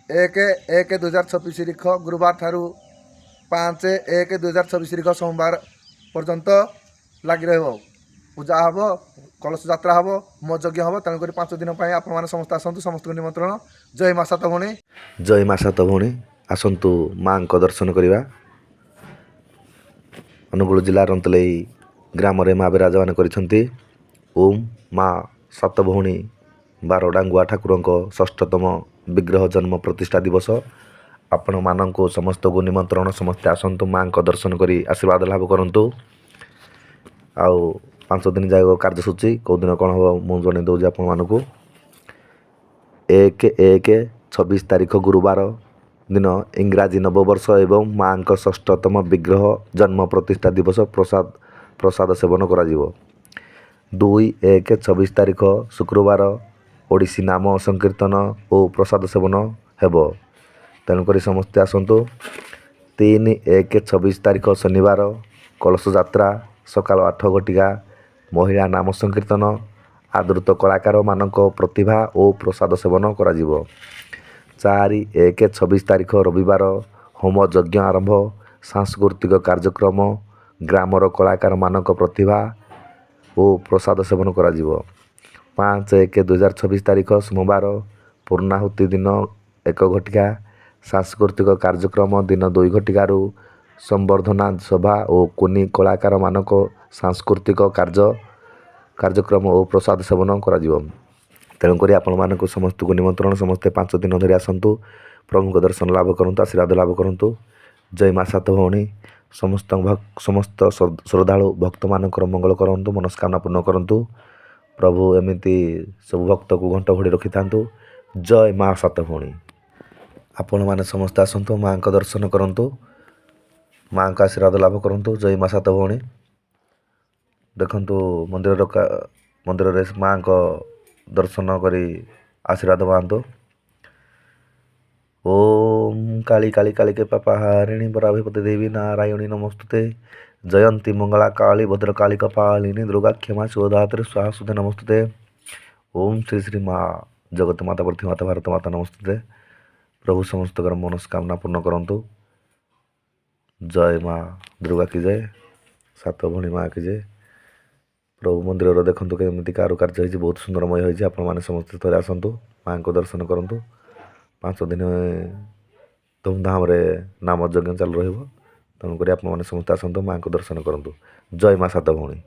1/1/2026 ତାରିଖ ଗୁରୁବାର ଠାରୁ 5/1/2026 ତାରିଖ ସୋମବାର ପର୍ଯ୍ୟନ୍ତ ଲାଗି ରହିବ। ପୂଜା ହେବ, କଳସ ଯାତ୍ରା ହେବ, ହୋମ ଯଜ୍ଞ ହେବ। ତେଣୁକରି 5 ଦିନ ପାଇଁ ଆପଣମାନେ ସମସ୍ତେ ଆସନ୍ତୁ। ସମସ୍ତଙ୍କୁ ନିମନ୍ତ୍ରଣ। ଜୟ ମା ସାତଭଉଣୀ। ଜୟ ମା ସାତଭଉଣୀ। ଆସନ୍ତୁ ମାଙ୍କ ଦର୍ଶନ କରିବା। ଅନୁଗୁଳ ଜିଲ୍ଲା ରନ୍ତଲେଇ ଗ୍ରାମରେ ମା ବିରାଜମାନ କରିଛନ୍ତି। ଓମ୍ ମା ସାତଭଉଣୀ ବାରଡାଙ୍ଗୁଆ ଠାକୁରଙ୍କ ଷଷ୍ଠତମ ବିଗ୍ରହ ଜନ୍ମ ପ୍ରତିଷ୍ଠା ଦିବସ। ଆପଣମାନଙ୍କୁ ସମସ୍ତଙ୍କୁ ନିମନ୍ତ୍ରଣ। ସମସ୍ତେ ଆସନ୍ତୁ, ମାଙ୍କ ଦର୍ଶନ କରି ଆଶୀର୍ବାଦ ଲାଭ କରନ୍ତୁ। ଆଉ 5 ଦିନ ଯାକ କାର୍ଯ୍ୟସୂଚୀ କେଉଁଦିନ କ'ଣ ହେବ ମୁଁ ଜଣାଇ ଦେଉଛି ଆପଣମାନଙ୍କୁ। 1/1/26 ତାରିଖ ଗୁରୁବାର ଦିନ ଇଂରାଜୀ ନବବର୍ଷ ଏବଂ ମାଙ୍କ ଷଷ୍ଠତମ ବିଗ୍ରହ ଜନ୍ମ ପ୍ରତିଷ୍ଠା ଦିବସ ପ୍ରସାଦ ସେବନ କରାଯିବ। 2/1/26 ତାରିଖ ଶୁକ୍ରବାର ଓଡ଼ିଶୀ ନାମ ସଂକୀର୍ତ୍ତନ ଓ ପ୍ରସାଦ ସେବନ ହେବ। ତେଣୁକରି ସମସ୍ତେ ଆସନ୍ତୁ। 3/1/26 ତାରିଖ ଶନିବାର କଳସ ଯାତ୍ରା ସକାଳ 8 ଘଟିକା ମହିଳା ନାମ ସଂକୀର୍ତ୍ତନ ଆଦୃତ କଳାକାରମାନଙ୍କ ପ୍ରତିଭା ଓ ପ୍ରସାଦ ସେବନ କରାଯିବ। 4/1/26 ତାରିଖ ରବିବାର ହୋମ ଯଜ୍ଞ ଆରମ୍ଭ ସାଂସ୍କୃତିକ କାର୍ଯ୍ୟକ୍ରମ ଗ୍ରାମର କଳାକାରମାନଙ୍କ ପ୍ରତିଭା ଓ ପ୍ରସାଦ ସେବନ କରାଯିବ। 5/1/2026 ତାରିଖ ସୋମବାର ପୂର୍ଣ୍ଣାହୁତି ଦିନ 1 ଘଟିକା ସାଂସ୍କୃତିକ କାର୍ଯ୍ୟକ୍ରମ ଦିନ 2 ଘଟିକାରୁ ସମ୍ବର୍ଦ୍ଧନା ସଭା ଓ କୁନି କଳାକାରମାନଙ୍କ ସାଂସ୍କୃତିକ କାର୍ଯ୍ୟକ୍ରମ ଓ ପ୍ରସାଦ ସେବନ କରାଯିବ। ତେଣୁକରି ଆପଣମାନଙ୍କୁ ସମସ୍ତଙ୍କୁ ନିମନ୍ତ୍ରଣ। ସମସ୍ତେ 5 ଦିନ ଧରି ଆସନ୍ତୁ, ପ୍ରଭୁଙ୍କ ଦର୍ଶନ ଲାଭ କରନ୍ତୁ, ଆଶୀର୍ବାଦ ଲାଭ କରନ୍ତୁ। ଜୟ ମା ସାତଭଉଣୀ। ସମସ୍ତ ଶ୍ରଦ୍ଧାଳୁ ଭକ୍ତମାନଙ୍କର ମଙ୍ଗଳ କରନ୍ତୁ, ମନସ୍କାମନା ପୂର୍ଣ୍ଣ କରନ୍ତୁ। ପ୍ରଭୁ ଏମିତି ସବୁ ଭକ୍ତକୁ ଘଣ୍ଟ ଘୋଡ଼ି ରଖିଥାନ୍ତୁ। ଜୟ ମା ସାତଭଉଣୀ। ଆପଣମାନେ ସମସ୍ତେ ଆସନ୍ତୁ, ମାଙ୍କ ଦର୍ଶନ କରନ୍ତୁ, ମାଙ୍କ ଆଶୀର୍ବାଦ ଲାଭ କରନ୍ତୁ। ଜୟ ମା ସାତଭଉଣୀ। ଦେଖନ୍ତୁ ମନ୍ଦିରରେ ମାଙ୍କ ଦର୍ଶନ କରି ଆଶୀର୍ବାଦ ପାଆନ୍ତୁ। ଓମ୍ କାଳି କାଳି କାଳିକେ ପାପାହାରିଣୀ ବରାଭିପତି ଦେବୀ ନାରାୟଣୀ ନମସ୍ତୁତେ। ଜୟନ୍ତୀ ମଙ୍ଗଳା କାଳୀ ଭଦ୍ରକାଳୀ କପାଳିନୀ ଦୁର୍ଗା କ୍ଷମା ଶିବଧାତ୍ରୀ ସ୍ୱାହା ସୁଧେ ନମସ୍ତୁତେ। ଓମ୍ ଶ୍ରୀ ଶ୍ରୀ ମା ଜଗତ ମାତା ପୃଥ୍ୱୀ ମାତା ଭାରତ ମାତା ନମସ୍ତୁତେ। ପ୍ରଭୁ ସମସ୍ତଙ୍କର ମନସ୍କାମନା ପୂର୍ଣ୍ଣ କରନ୍ତୁ। ଜୟ ମା ଦୁର୍ଗା କି ଜୟ, ସାତଭଉଣୀ ମା କି ଜୟ। ପ୍ରଭୁ ମନ୍ଦିରର ଦେଖନ୍ତୁ କେମିତି କାରୁକାର୍ଯ୍ୟ ହେଇଛି, ବହୁତ ସୁନ୍ଦରମୟ ହେଇଛି। ଆପଣମାନେ ସମସ୍ତେ ଥରେ ଆସନ୍ତୁ, ମାଙ୍କ ଦର୍ଶନ କରନ୍ତୁ। 5 ଦିନ ଧୁମଧାମରେ ନାମ ଯଜ୍ଞ ଚାଲୁ ରହିବ। ତେଣୁକରି ଆପଣମାନେ ସମସ୍ତେ ଆସନ୍ତୁ, ମାଙ୍କ ଦର୍ଶନ କରନ୍ତୁ। ଜୟ ମା ସାତଭଉଣୀ।